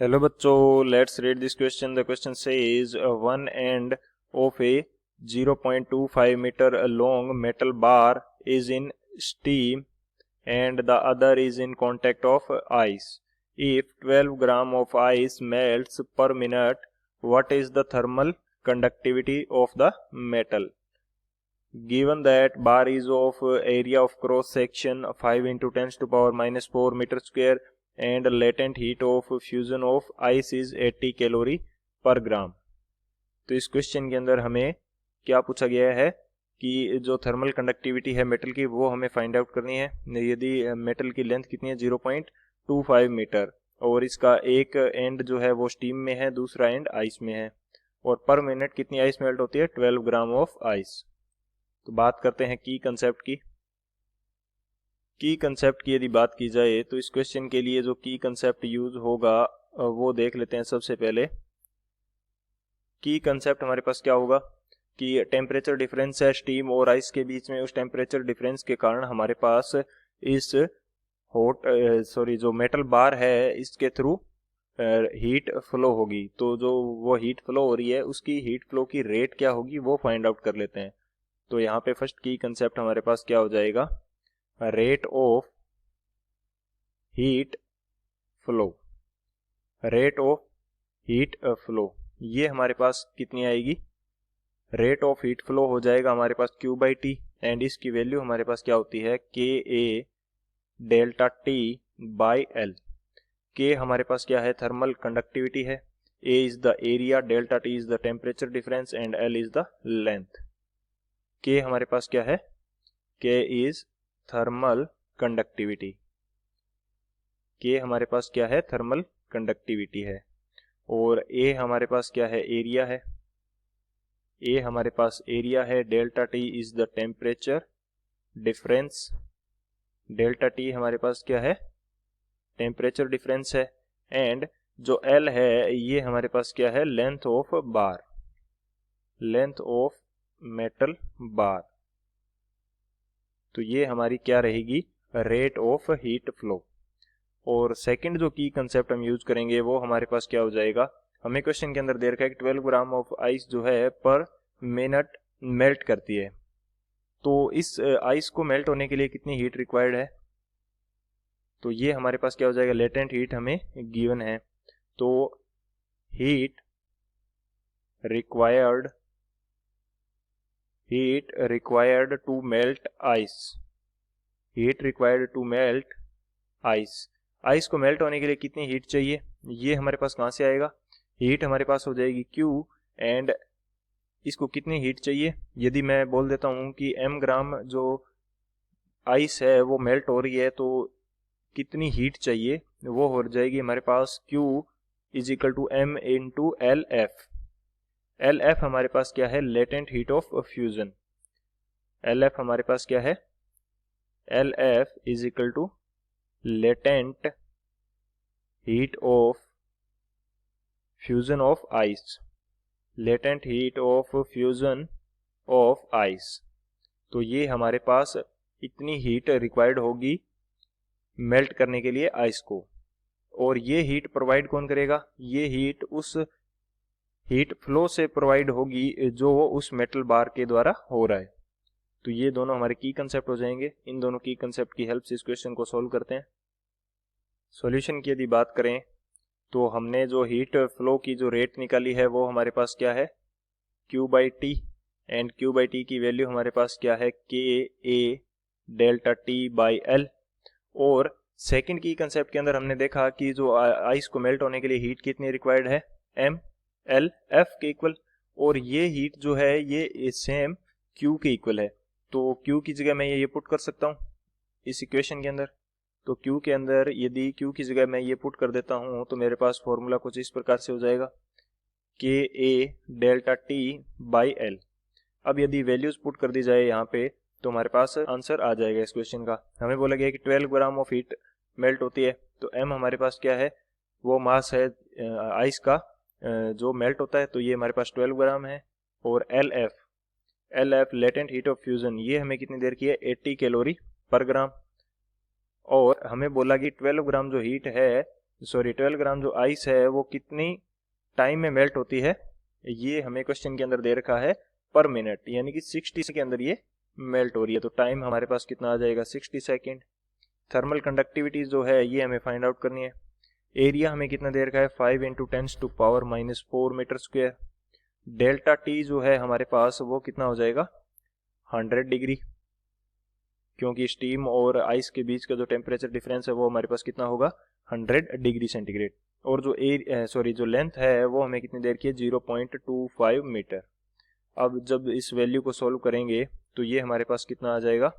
Hello बच्चों, let's read this question. The question says one end of A 0.25 meter long metal bar is in steam and the other is in contact of ice. If 12 gram of ice melts per minute, what is the thermal conductivity of the metal? Given that bar is of area of cross section 5 into 10 to power minus 4 meter square and latent heat of fusion of ice is 80 calorie पर ग्राम. तो इस question के अंदर हमें क्या पूछा गया है कि जो थर्मल कंडक्टिविटी है मेटल की वो हमें फाइंड आउट करनी है. यदि मेटल की लेंथ कितनी है 0.25 मीटर और इसका एक एंड जो है वो स्टीम में है, दूसरा एंड आइस में है, और पर मिनट कितनी आइस मेल्ट होती है 12 ग्राम ऑफ आइस. तो बात करते हैं की कंसेप्ट की. की कंसेप्ट की यदि बात की जाए तो इस क्वेश्चन के लिए जो की कंसेप्ट यूज होगा वो देख लेते हैं. सबसे पहले की कंसेप्ट हमारे पास क्या होगा कि टेम्परेचर डिफरेंस है स्टीम और आइस के बीच में. उस टेम्परेचर डिफरेंस के कारण हमारे पास इस जो मेटल बार है इसके थ्रू हीट फ्लो होगी. तो जो वो हीट फ्लो हो रही है उसकी हीट फ्लो की रेट क्या होगी वो फाइंड आउट कर लेते हैं. तो यहाँ पे फर्स्ट की कंसेप्ट हमारे पास क्या हो जाएगा, rate of heat flow. Rate of heat flow ये हमारे पास कितनी आएगी, रेट ऑफ हीट फ्लो हो जाएगा हमारे पास Q बाई टी एंड इसकी वैल्यू हमारे पास क्या होती है K A delta T by L. K हमारे पास क्या है, थर्मल कंडक्टिविटी है, A is the area, delta T is the temperature difference and L is the length. K हमारे पास क्या है, के इज थर्मल कंडक्टिविटी. के हमारे पास क्या है, थर्मल कंडक्टिविटी है. और ए हमारे पास क्या है, एरिया है. ए हमारे पास एरिया है. Delta T is the temperature difference. Delta T हमारे पास क्या है, टेम्परेचर डिफरेंस है. एंड जो एल है ये हमारे पास क्या है, length of bar, length of metal bar. तो ये हमारी क्या रहेगी, रेट ऑफ हीट फ्लो. और सेकंड जो की कंसेप्ट हम यूज करेंगे वो हमारे पास क्या हो जाएगा, हमें क्वेश्चन के अंदर दे रखा है कि 12 ग्राम ऑफ आइस जो है पर मिनट मेल्ट करती है. तो इस आइस को मेल्ट होने के लिए कितनी हीट रिक्वायर्ड है, तो ये हमारे पास क्या हो जाएगा, लेटेंट हीट हमें गिवन है. तो heat required to melt ice, heat required to melt ice. Ice को मेल्ट होने के लिए कितनी हीट चाहिए, ये हमारे पास कहाँ से आएगा, हीट हमारे पास हो जाएगी Q एंड इसको कितनी हीट चाहिए. यदि मैं बोल देता हूँ कि m ग्राम जो आइस है वो मेल्ट हो रही है तो कितनी हीट चाहिए, वो हो जाएगी हमारे पास Q is equal to m into L F. L F हमारे पास क्या है, latent heat of fusion. L F हमारे पास क्या है, L F is equal to latent heat of fusion of ice, latent heat of fusion of ice. तो ये हमारे पास इतनी हीट रिक्वायर्ड होगी मेल्ट करने के लिए आइस को. और ये हीट प्रोवाइड कौन करेगा, ये हीट उस हीट फ्लो से प्रोवाइड होगी जो उस मेटल बार के द्वारा हो रहा है. तो ये दोनों हमारे की कंसेप्ट हो जाएंगे. इन दोनों की कंसेप्ट की हेल्प से इस क्वेश्चन को सॉल्व करते हैं. सॉल्यूशन की यदि बात करें तो हमने जो हीट फ्लो की जो रेट निकाली है वो हमारे पास क्या है, Q by T and Q by T की वैल्यू हमारे पास क्या है, K A delta T by L. और सेकंड की कंसेप्ट के अंदर हमने देखा कि जो आइस को मेल्ट होने के लिए हीट कितनी रिक्वायर्ड है, एम एल एफ के इक्वल. और ये हीट जो है ये सेम Q के इक्वल है. तो Q की जगह मैं ये पुट कर सकता हूँ इस इक्वेशन के अंदर. तो Q के अंदर यदि Q की जगह मैं ये पुट कर देता हूँ तो मेरे पास फॉर्मूला कुछ इस प्रकार से हो जाएगा, के A delta T by L. अब यदि वैल्यूज पुट कर दी जाए यहाँ पे तो हमारे पास आंसर आ जाएगा इस क्वेश्चन का. हमें बोला गया कि 12 ग्राम ऑफ हीट मेल्ट होती है. तो m हमारे पास क्या है, वो मास है आइस का जो मेल्ट होता है. तो ये हमारे पास 12 ग्राम है. और L F latent heat of fusion ये हमें कितनी देर की है, 80 कैलोरी पर ग्राम. और हमें बोला कि 12 ग्राम जो हीट है 12 ग्राम जो आइस है वो कितनी टाइम में मेल्ट होती है, ये हमें क्वेश्चन के अंदर दे रखा है पर मिनट, यानी कि 60 के अंदर ये मेल्ट हो रही है। तो टाइम हमारे पास कितना आ जाएगा 60 सेकेंड। थर्मल कंडक्टिविटी जो है ये हमें फाइंड आउट करनी है। एरिया हमें कितना दे रखा है 5 × 10⁻⁻4 मीटर स्क्वायर। डेल्टा टी जो है हमारे पास वो कितना हो जाएगा 100 डिग्री, क्योंकि स्टीम और आइस के बीच का जो टेम्परेचर डिफरेंस है वो हमारे पास कितना होगा 100 डिग्री सेंटीग्रेड। और जो जो लेंथ है वो हमें कितनी देर की है 0.25 मीटर। अब जब इस वैल्यू को सॉल्व करेंगे तो ये हमारे पास कितना आ जाएगा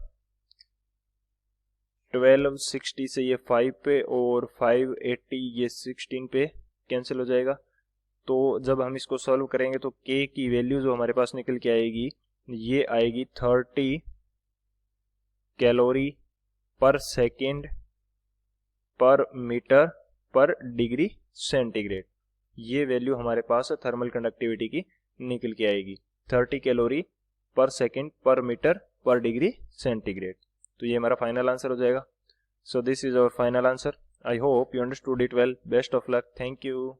1260 से ये 5 पे और 580 ये 16 पे कैंसिल हो जाएगा। तो जब हम इसको सॉल्व करेंगे तो k की वैल्यू जो हमारे पास निकल के आएगी ये आएगी 30 कैलोरी पर सेकेंड पर मीटर पर डिग्री सेंटीग्रेड। ये वैल्यू हमारे पास थर्मल कंडक्टिविटी की निकल के आएगी 30 कैलोरी पर सेकेंड पर मीटर पर डिग्री सेंटीग्रेड। तो ये हमारा फाइनल आंसर हो जाएगा। So this is our final answer. I hope you understood it well. Best of luck. Thank you.